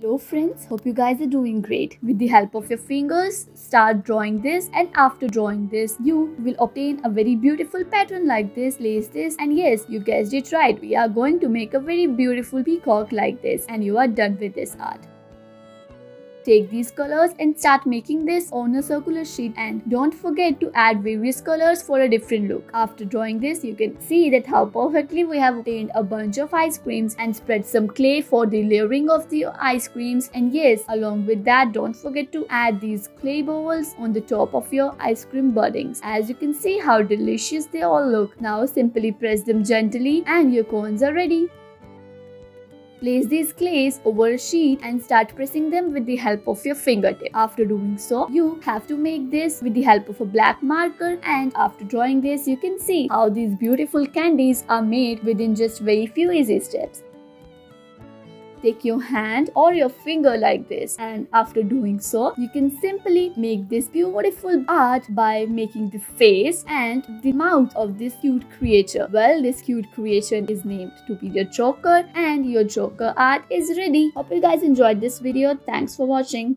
Hello friends, hope you guys are doing great. With the help of your fingers, start drawing this, and after drawing this, you will obtain a very beautiful pattern like this. Place this, and yes, you guessed it right. We are going to make a very beautiful peacock like this, and you are done with this art. Take these colors and start making this on a circular sheet, and don't forget to add various colors for a different look. After drawing this, you can see that how perfectly we have obtained a bunch of ice creams and spread some clay for the layering of the ice creams. And yes, along with that, don't forget to add these clay balls on the top of your ice cream buddings. As you can see how delicious they all look. Now simply press them gently and your cones are ready. Place these clays over a sheet and start pressing them with the help of your fingertip. After doing so, you have to make this with the help of a black marker, and after drawing this, you can see how these beautiful candies are made within just very few easy steps. Take your hand or your finger like this, and after doing so, you can simply make this beautiful art by making the face and the mouth of this cute creature. Well, this cute creature is named to be your joker, and your joker art is ready. Hope you guys enjoyed this video. Thanks for watching.